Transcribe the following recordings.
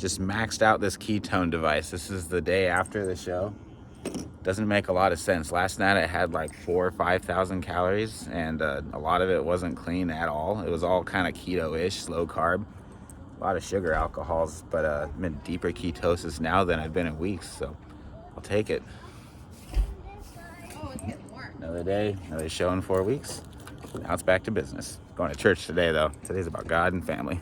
just maxed out this ketone device. This is the day after the show. Doesn't make a lot of sense. Last night I had like 4,000 or 5,000 calories, and a lot of it wasn't clean at all. It was all kind of keto-ish, low carb, a lot of sugar alcohols, but I'm in deeper ketosis now than I've been in weeks, so I'll take it. Oh, it's getting warm. Another day, another show in 4 weeks. Now it's back to business. Going to church today, though. Today's about God and family.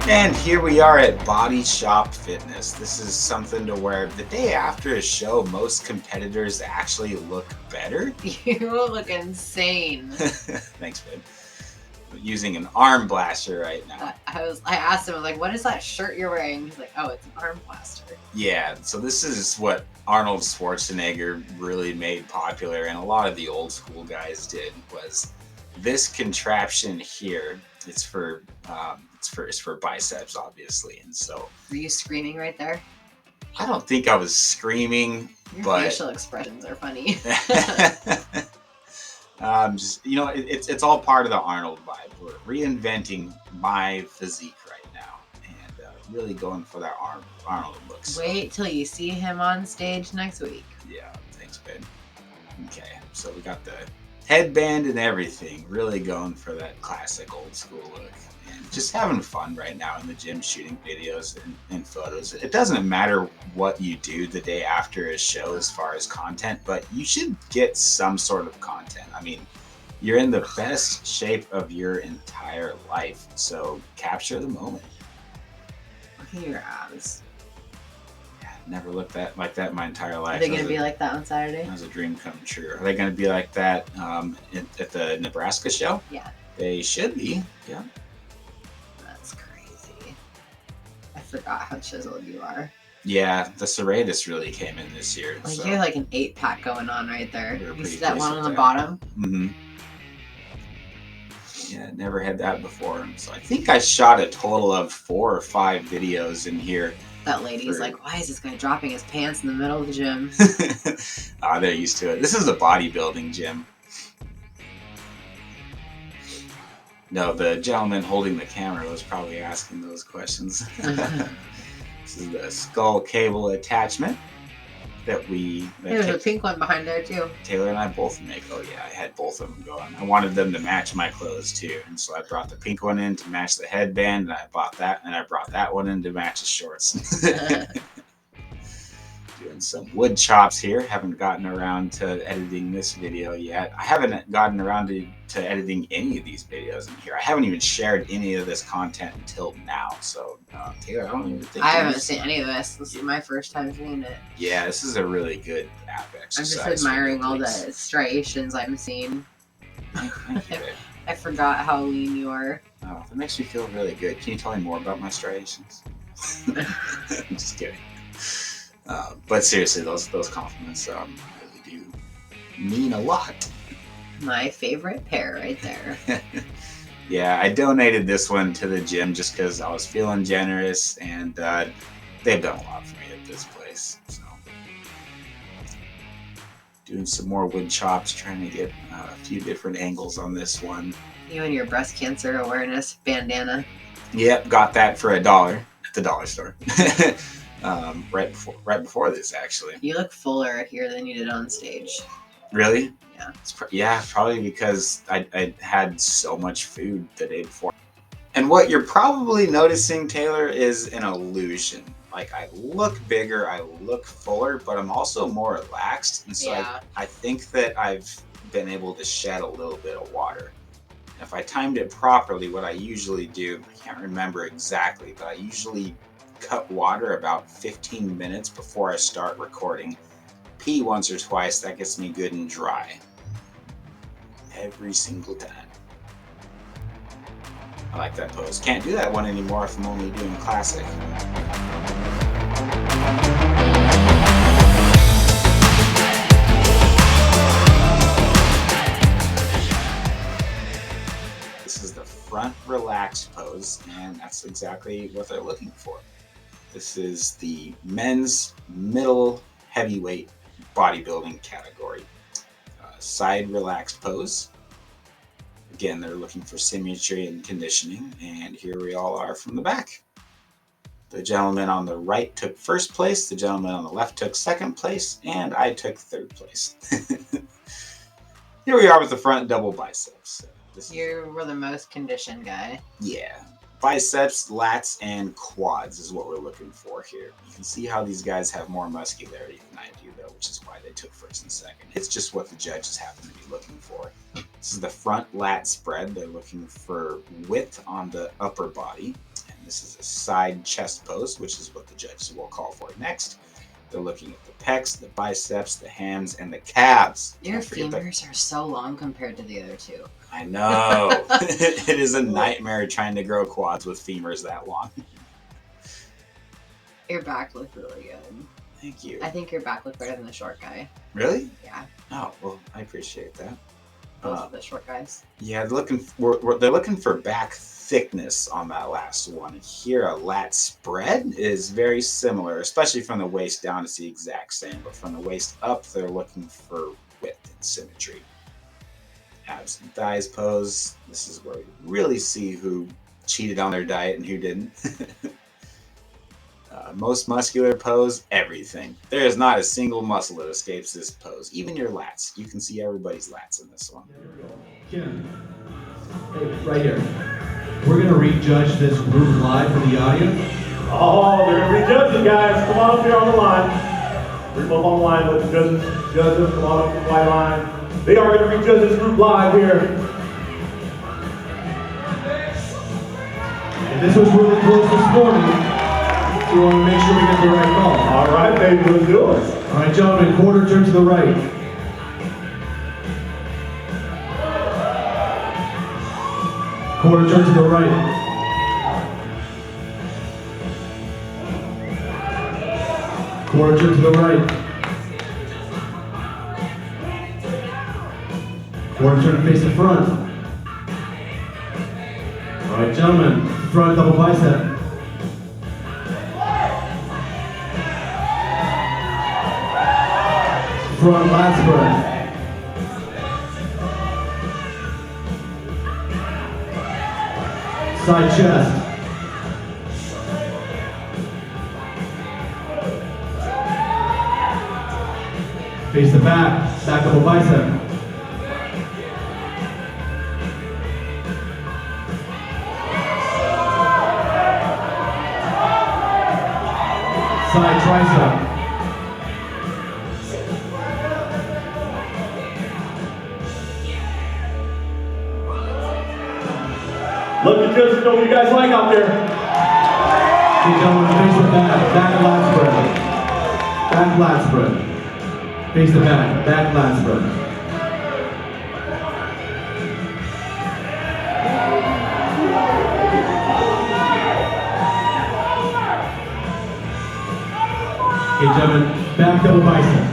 And here we are at Body Shop Fitness. This is something to where the day after a show, most competitors actually look better. You look insane. Thanks, babe. I'm using an arm blaster right now. I asked him, like, what is that shirt you're wearing? He's like, oh, it's an arm blaster. Yeah, so this is what Arnold Schwarzenegger really made popular, and a lot of the old school guys did, was this contraption here. It's for biceps, obviously, and so. Were you screaming right there? I don't think I was screaming, Your but facial expressions are funny. just it's all part of the Arnold vibe. We're reinventing my physique right now, and really going for that Arnold look. So, Wait till you see him on stage next week. yeah, thanks, babe. Okay, so we got the headband and everything, really going for that classic old school look. And just having fun right now in the gym, shooting videos and photos. It doesn't matter what you do the day after a show as far as content, but you should get some sort of content. I mean, you're in the best shape of your entire life, so capture the moment. Look at your abs. Yeah, never looked like that in my entire life. Are they going to be like that on Saturday? That was a dream come true. Are they going to be like that at the Nebraska show? Yeah. They should be, yeah. That's crazy. I forgot how chiseled you are. Yeah, the serratus really came in this year. Like so. you have like an 8-pack going on right there. We were You pretty see that pleased one with on the that. bottom? Mm-hmm. Yeah, never had that before. So I think I shot a total of 4 or 5 videos in here. That lady's like, why is this guy dropping his pants in the middle of the gym? They're used to it. This is a bodybuilding gym. No, the gentleman holding the camera was probably asking those questions. This is the skull cable attachment that There's a pink one behind there too. Taylor and I both make. Oh yeah, I had both of them going. I wanted them to match my clothes too, and so I brought the pink one in to match the headband, and I brought that one in to match the shorts. Doing some wood chops here. Haven't gotten around to editing this video yet. I haven't gotten around to editing any of these videos in here. I haven't even shared any of this content until now. So Taylor, I don't even think I haven't seen any of this. This is my first time seeing it. Yeah, this is a really good app exercise. I'm just admiring all the striations I'm seeing. Thank you, babe. I forgot how lean you are. Oh, that makes me feel really good. Can you tell me more about my striations? I'm just kidding. But seriously, those compliments really do mean a lot. My favorite pair right there. Yeah, I donated this one to the gym just because I was feeling generous, and they've done a lot for me at this place. So, doing some more wood chops, trying to get a few different angles on this one. You and your breast cancer awareness bandana. Yep, got that for $1 at the dollar store. Right before this, actually. You look fuller here than you did on stage. Really? Yeah. Probably because I had so much food the day before. And what you're probably noticing, Taylor, is an illusion. Like, I look bigger, I look fuller, but I'm also more relaxed. And so Yeah. I think that I've been able to shed a little bit of water. if I timed it properly, what I usually do, I can't remember exactly, but I usually cut water about 15 minutes before I start recording. Pee once or twice, that gets me good and dry. Every single time. I like that pose. Can't do that one anymore if I'm only doing classic. This is the front relaxed pose, and that's exactly what they're looking for. This is the men's middle heavyweight bodybuilding category. Side relaxed pose. Again, they're looking for symmetry and conditioning, and here we all are from the back. The gentleman on the right took first place, the gentleman on the left took second place, and I took third place. Here we are with the front double biceps. You were the most conditioned guy. Yeah. Biceps, lats, and quads is what we're looking for here. You can see how these guys have more muscularity than I do, though, which is why they took first and second. It's just what the judges happen to be looking for. This is the front lat spread. They're looking for width on the upper body. And this is a side chest pose, which is what the judges will call for next. They're looking at the pecs, the biceps, the hams, and the calves. Your femurs are so long compared to the other two. I know. It is a nightmare trying to grow quads with femurs that long. Your back looked really good. Thank you. I think your back looked better than the short guy. Really? Yeah. Oh, well, I appreciate that. Both of the short guys. Yeah, they're looking for back thickness on that last one. Here, a lat spread is very similar, especially from the waist down. It's the exact same, but from the waist up, they're looking for width and symmetry. Abs and thighs pose. This is where we really see who cheated on their diet and who didn't. Most muscular pose, everything. There is not a single muscle that escapes this pose. Even your lats. You can see everybody's lats in this one. Kim, hey, right here. We're going to rejudge this group live for the audience. Oh, they're going to rejudge you guys. Come on up here on the line. Group up on the line. Let the judges come on up to the white line. They are going to rejudge this group live here. And this was really close this morning. We want to make sure we get the right call. All right, baby, let's do it. All right, gentlemen, quarter turn to the right. Quarter turn to the right. Quarter turn to the right. Quarter turn to face the front. All right, gentlemen, front double bicep. Front lat spread. Side chest. Face the back, back double bicep. Side tricep. Let the judges know what you guys like out there. Okay, gentlemen, face the back lat spread. Back lat spread. Face the back lat spread. Okay, gentlemen, back double bicep.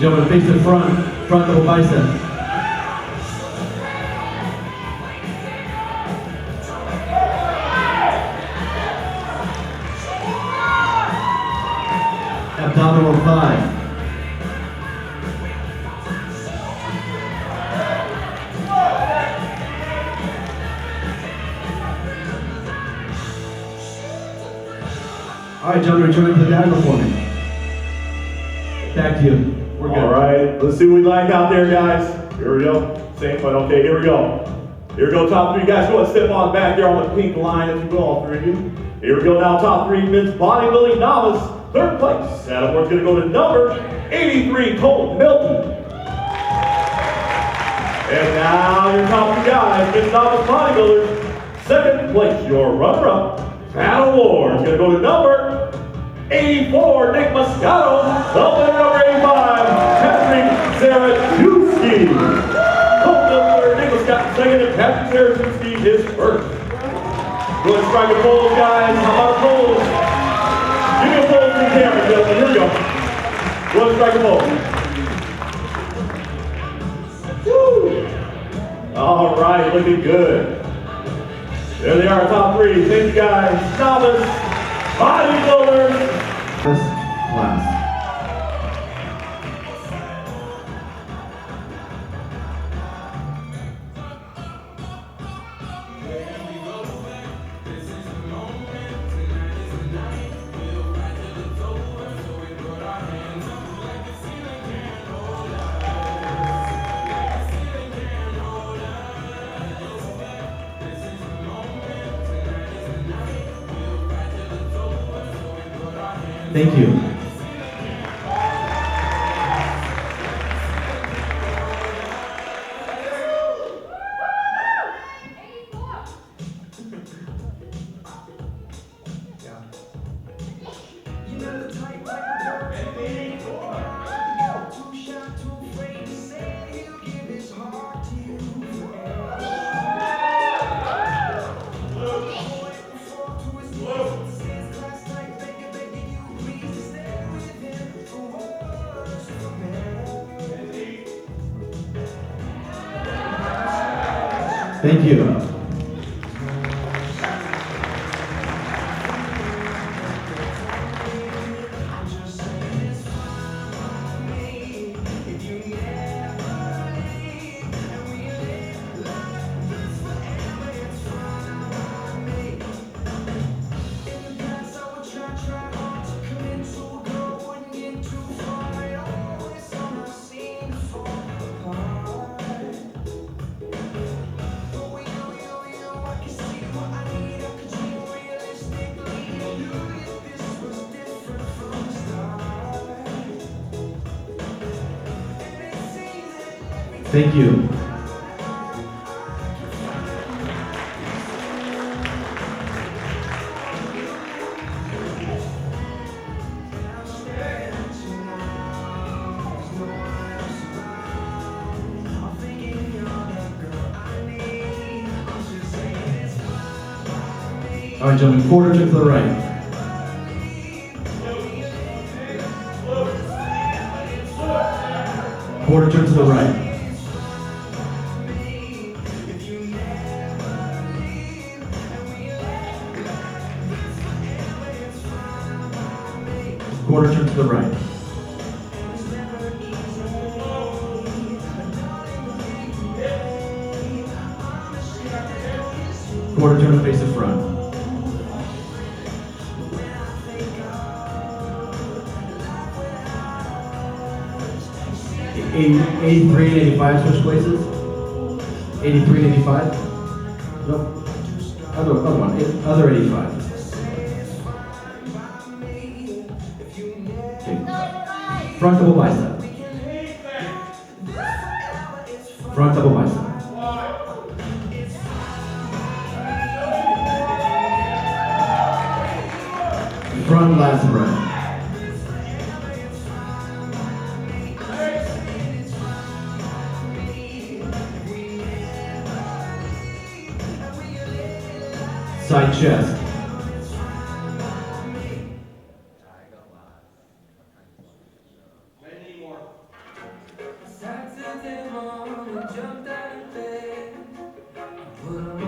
Gentlemen, face the front double bicep. Abdominal thigh. All right, gentlemen, return to the diagonal for me. Back to you. We're good. All right, let's see what we like out there, guys. Here we go. Same, but okay, here we go. Here we go, top three guys. Go ahead and step on back there on the pink line, if you will, all three of you. Here we go now, top three men's bodybuilding novice. Third place. That award's going to go to number 83, Colt Milton. And now your top two guys, men's novice bodybuilders. Second place, your runner-up. That award is going to go to number 84, Nick Moscato. The winner, number 85, Patrick Zaraduski. Colt Milton, Nick Moscato second, and Patrick Zaraduski is first. Go ahead and strike a pose, guys. How about a pose? Give me a pose to the camera, gentlemen. Here we go. Go ahead and strike a pose. Woo! All right, looking good. There they are, top three. Thank you, guys. Novice bodybuilders. First class. Thank you. Thank you. Thank you. All right, gentlemen, quarter turn to the right. Quarter turn to the right. Quarter turn to the right. Quarter turn to face the front. 83 and 85 switch places. 83 and 85. Nope. Other one. Other 85. Okay. Front double bicep. Front double bicep. Front last breath. Side chest.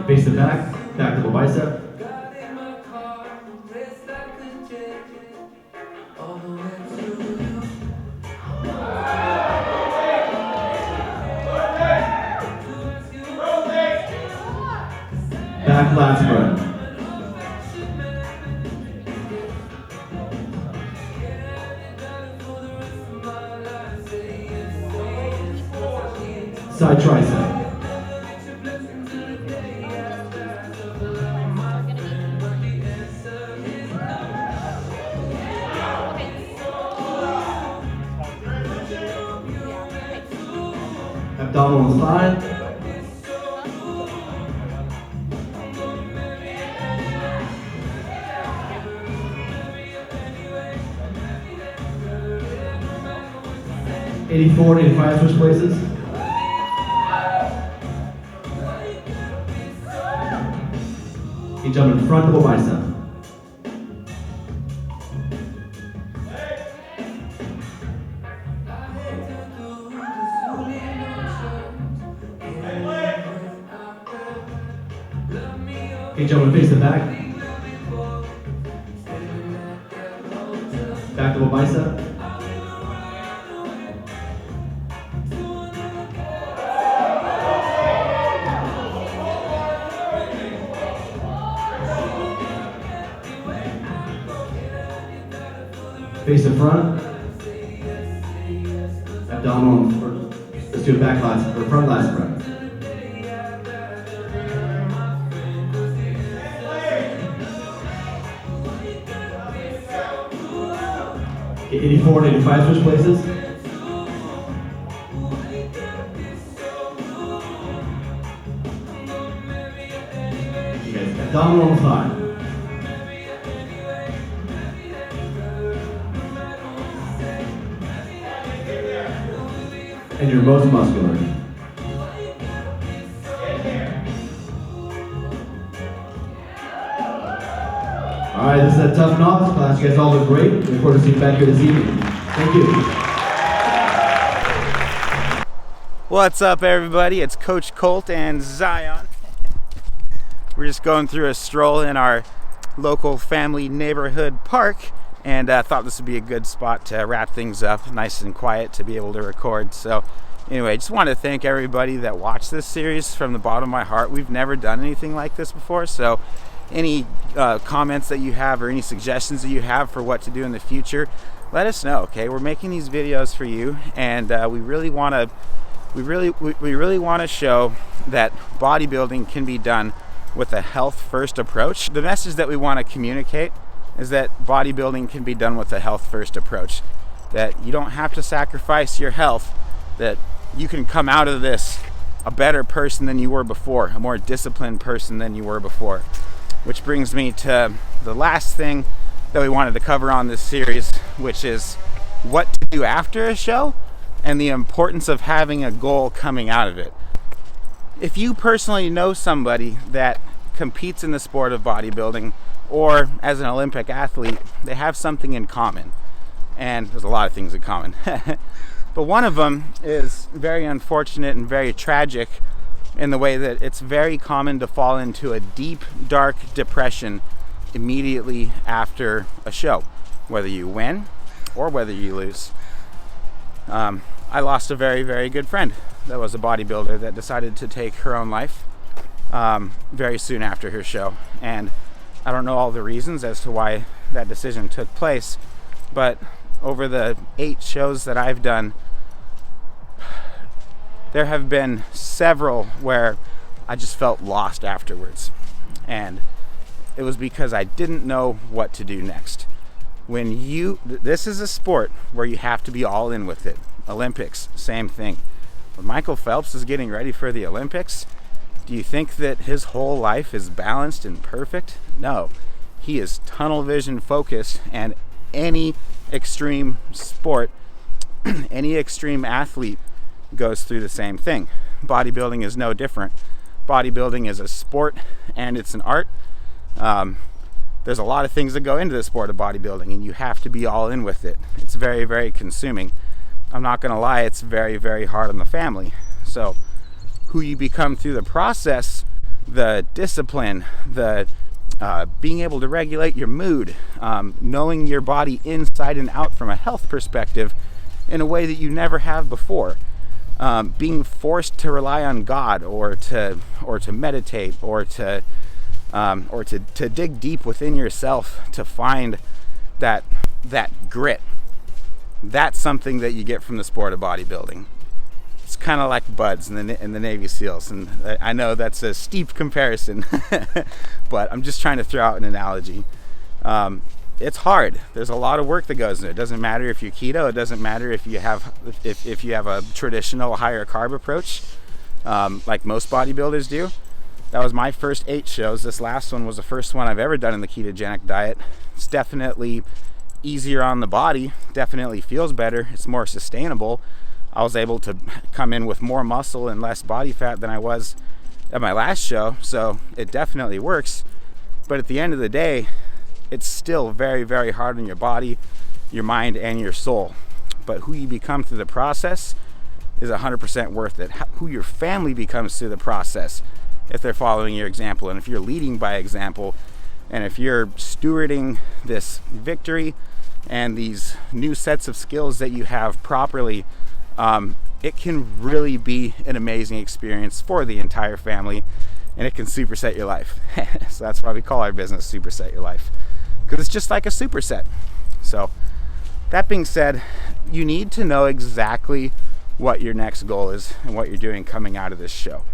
Face the back, back double bicep. Back lats breath. Side tricep. Abdominal on the side. '84 and '85 switch places. You jump in front double bicep. Okay, jump and face the back. Back double bicep. Face the front. Abdominal. Let's do a back lats or front lats spread. Okay, 84 and 85 switch places. Okay, abdominal on the side. And your most muscular. All right, this is a tough novice class. You guys all look great. Look forward to seeing you back here this evening. Thank you. What's up, everybody? It's Coach Colt and Zion. We're just going through a stroll in our local family neighborhood park, and thought this would be a good spot to wrap things up, nice and quiet to be able to record. So anyway, just want to thank everybody that watched this series from the bottom of my heart. We've never done anything like this before, so any comments that you have or any suggestions that you have for what to do in the future, let us know. Okay, we're making these videos for you, and we really want to show that bodybuilding can be done with a health first approach. The message that we want to communicate is that bodybuilding can be done with a health first approach, that you don't have to sacrifice your health, that you can come out of this a better person than you were before, a more disciplined person than you were before. Which brings me to the last thing that we wanted to cover on this series, which is what to do after a show and the importance of having a goal coming out of it. If you personally know somebody that competes in the sport of bodybuilding, or as an Olympic athlete, they have something in common. And there's a lot of things in common. But one of them is very unfortunate and very tragic in the way that it's very common to fall into a deep, dark depression immediately after a show, whether you win or whether you lose. I lost a very, very good friend that was a bodybuilder that decided to take her own life very soon after her show. And I don't know all the reasons as to why that decision took place, but over the 8 shows that I've done, there have been several where I just felt lost afterwards. And it was because I didn't know what to do next. This is a sport where you have to be all in with it. Olympics, same thing. When Michael Phelps is getting ready for the Olympics, do you think that his whole life is balanced and perfect? No. He is tunnel vision focused, and any extreme sport, any extreme athlete goes through the same thing. Bodybuilding is no different. Bodybuilding is a sport and it's an art. There's a lot of things that go into the sport of bodybuilding, and you have to be all in with it. It's very, very consuming. I'm not gonna lie, it's very, very hard on the family. So who you become through the process, the discipline, the being able to regulate your mood, knowing your body inside and out from a health perspective in a way that you never have before, being forced to rely on God or to meditate or to dig deep within yourself to find that grit. That's something that you get from the sport of bodybuilding. It's kind of like buds in the Navy SEALs, and I know that's a steep comparison, but I'm just trying to throw out an analogy. it's hard. There's a lot of work that goes into it. It doesn't matter if you're keto. It doesn't matter if you have a traditional higher carb approach, like most bodybuilders do. That was my first 8 shows. This last one was the first one I've ever done in the ketogenic diet. It's definitely easier on the body. Definitely feels better. It's more sustainable. I was able to come in with more muscle and less body fat than I was at my last show, so it definitely works. But at the end of the day, it's still very, very hard on your body, your mind, and your soul. But who you become through the process is 100% worth it. Who your family becomes through the process, if they're following your example, and if you're leading by example, and if you're stewarding this victory and these new sets of skills that you have properly, it can really be an amazing experience for the entire family, and it can superset your life. So that's why we call our business Superset Your Life, because it's just like a superset. So that being said, you need to know exactly what your next goal is and what you're doing coming out of this show.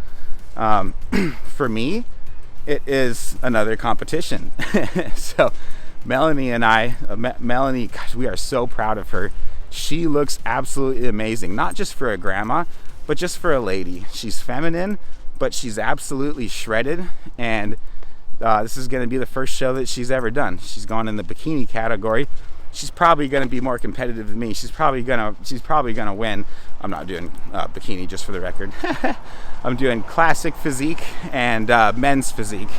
For me, it is another competition. So Melanie and I, Melanie, gosh, we are so proud of her. She looks absolutely amazing, not just for a grandma, but just for a lady. She's feminine, but she's absolutely shredded, and this is going to be the first show that she's ever done. She's gone in the bikini category. She's probably going to be more competitive than me. She's probably gonna win. I'm not doing bikini, just for the record. I'm doing classic physique and men's physique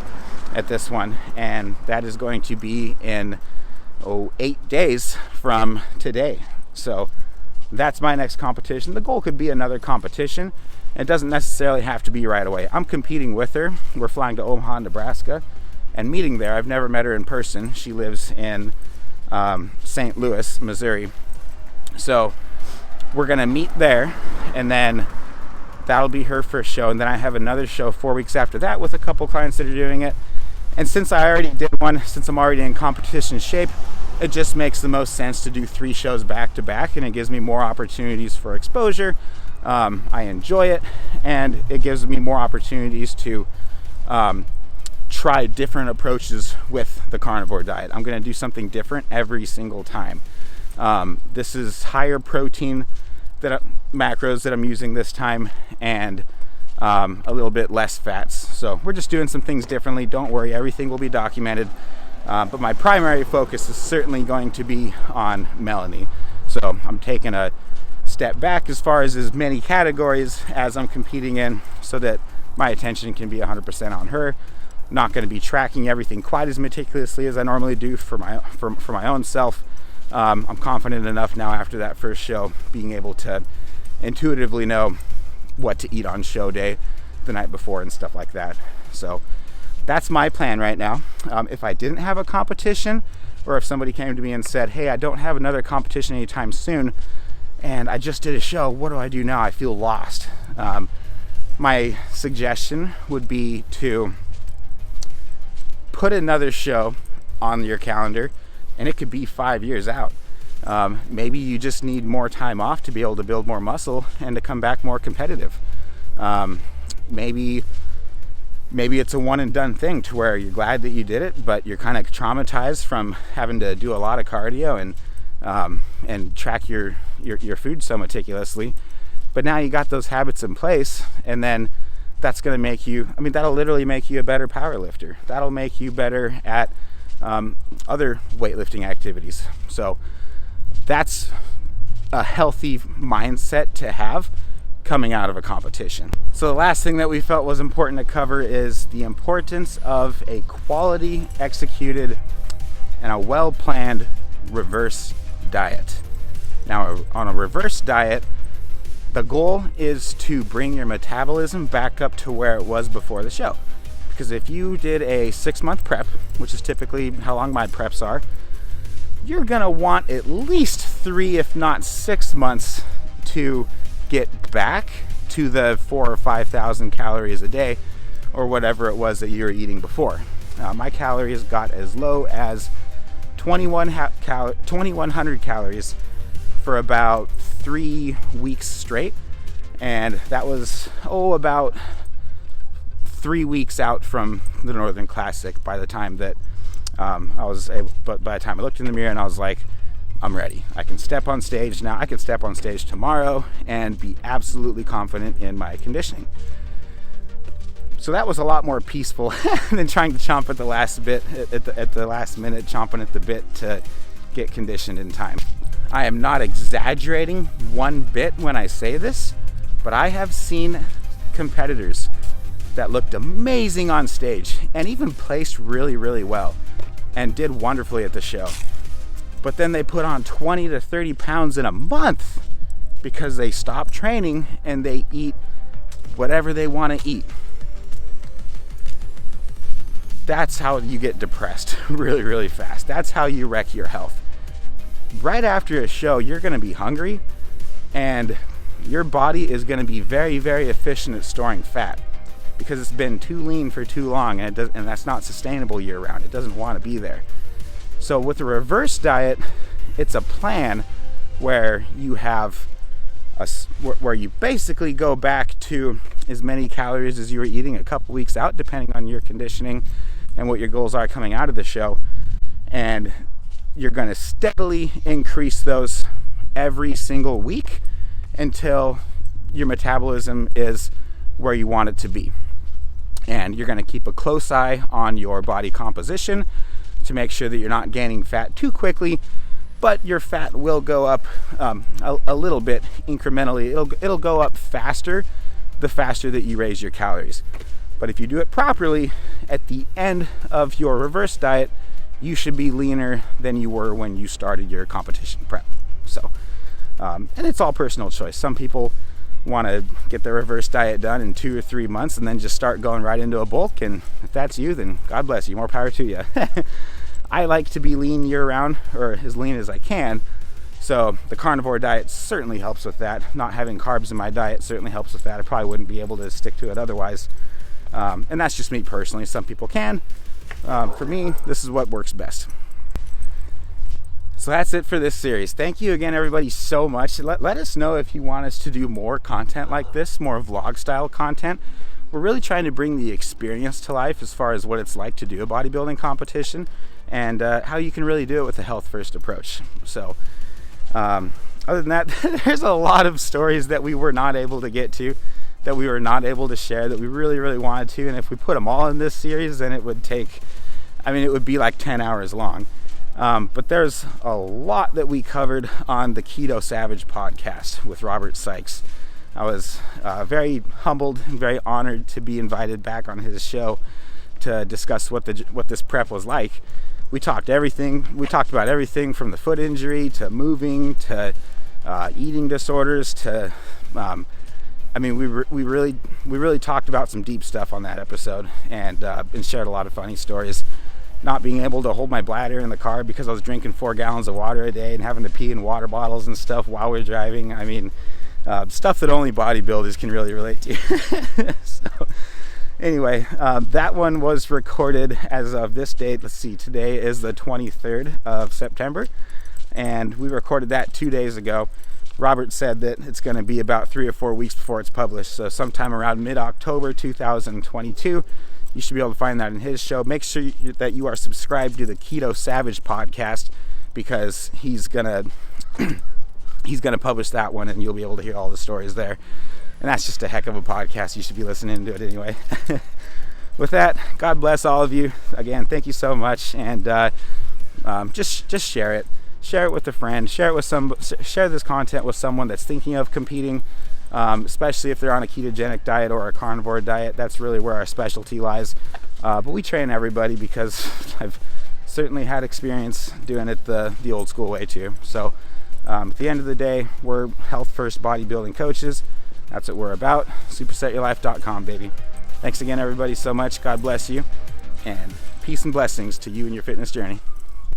at this one, and that is going to be in 8 days from today. So that's my next competition. The goal could be another competition. It doesn't necessarily have to be right away. I'm competing with her. We're flying to Omaha, Nebraska, and meeting there. I've never met her in person. She lives in St. Louis, Missouri. So we're gonna meet there, and then that'll be her first show. And then I have another show 4 weeks after that with a couple clients that are doing it. And since I already did one, since I'm already in competition shape, it just makes the most sense to do 3 shows back to back, and it gives me more opportunities for exposure. I enjoy it, and it gives me more opportunities to try different approaches with the carnivore diet. I'm going to do something different every single time. This is higher protein macros that I'm using this time, and a little bit less fats. So we're just doing some things differently. Don't worry, everything will be documented. But my primary focus is certainly going to be on Melanie. So I'm taking a step back as far as many categories as I'm competing in, so that my attention can be 100% on her. I'm not going to be tracking everything quite as meticulously as I normally do for my own self. I'm confident enough now after that first show, being able to intuitively know what to eat on show day the night before and stuff like that. So that's my plan right now. If I didn't have a competition, or if somebody came to me and said, hey, I don't have another competition anytime soon, and I just did a show, what do I do now? I feel lost. My suggestion would be to put another show on your calendar, and it could be 5 years out. Maybe you just need more time off to be able to build more muscle and to come back more competitive. Maybe it's a one and done thing, to where you're glad that you did it, but you're kind of traumatized from having to do a lot of cardio and track your food so meticulously. But now you got those habits in place, and then that's going to make you, that'll literally make you a better power lifter. That'll make you better at other weightlifting activities. So that's a healthy mindset to have coming out of a competition. So the last thing that we felt was important to cover is the importance of a quality executed and a well-planned reverse diet. Now, on a reverse diet, the goal is to bring your metabolism back up to where it was before the show. Because if you did a 6-month prep, which is typically how long my preps are, you're gonna want at least 3, if not 6 months to get back to the 4,000 or 5,000 calories a day, or whatever it was that you were eating before. My calories got as low as 2,100 calories for about 3 weeks straight, and that was about 3 weeks out from the Northern Classic by the time that but by the time I looked in the mirror and I was like, I'm ready. I can step on stage now. I could step on stage tomorrow and be absolutely confident in my conditioning. So that was a lot more peaceful than trying to chomp at the last bit, at the last minute, chomping at the bit to get conditioned in time. I am not exaggerating one bit when I say this, but I have seen competitors that looked amazing on stage and even placed really, really well and did wonderfully at the show. But then they put on 20 to 30 pounds in a month because they stop training and they eat whatever they want to eat. That's how you get depressed really, really fast. That's how you wreck your health. Right after a show, you're going to be hungry and your body is going to be very, very efficient at storing fat because it's been too lean for too long, and that's not sustainable year round. It doesn't want to be there. So with a reverse diet, it's a plan where you have where you basically go back to as many calories as you were eating a couple weeks out, depending on your conditioning and what your goals are coming out of the show. And you're going to steadily increase those every single week until your metabolism is where you want it to be. And you're going to keep a close eye on your body composition to make sure that you're not gaining fat too quickly, but your fat will go up a little bit incrementally. It'll go up faster the faster that you raise your calories. But if you do it properly, at the end of your reverse diet, you should be leaner than you were when you started your competition prep. So, and it's all personal choice. Some people want to get their reverse diet done in 2 or 3 months and then just start going right into a bulk. And if that's you, then God bless you, more power to you. I like to be lean year round, or as lean as I can. So the carnivore diet certainly helps with that. Not having carbs in my diet certainly helps with that. I probably wouldn't be able to stick to it otherwise. And that's just me personally. Some people can. For me, this is what works best. So that's it for this series. Thank you again, everybody, so much. Let us know if you want us to do more content like this, more vlog style content. We're really trying to bring the experience to life as far as what it's like to do a bodybuilding competition and how you can really do it with a health first approach. So other than that, there's a lot of stories that we were not able to get to, that we were not able to share, that we really, really wanted to. And if we put them all in this series, then it would take, it would be like 10 hours long. But there's a lot that we covered on the Keto Savage podcast with Robert Sykes. I was very humbled and very honored to be invited back on his show to discuss what this prep was like. We talked everything. We talked about everything from the foot injury to moving to eating disorders to we really talked about some deep stuff on that episode and shared a lot of funny stories. Not being able to hold my bladder in the car because I was drinking 4 gallons of water a day and having to pee in water bottles and stuff while we're driving. Stuff that only bodybuilders can really relate to. So anyway, that one was recorded as of this date. Let's see, today is the 23rd of September, and we recorded that 2 days ago. Robert said that it's going to be about 3 or 4 weeks before it's published, so sometime around mid-October 2022. You should be able to find that in his show. Make sure that you are subscribed to the Keto Savage podcast because he's gonna publish that one, and you'll be able to hear all the stories there. And that's just a heck of a podcast. You should be listening to it anyway. With that, God bless all of you. Again, thank you so much, and just share it. Share it with a friend. Share this content with someone that's thinking of competing. Especially if they're on a ketogenic diet or a carnivore diet. That's really where our specialty lies. But we train everybody because I've certainly had experience doing it the old school way too. So at the end of the day, we're health first bodybuilding coaches. That's what we're about. Supersetyourlife.com, baby. Thanks again, everybody, so much. God bless you, and peace and blessings to you and your fitness journey.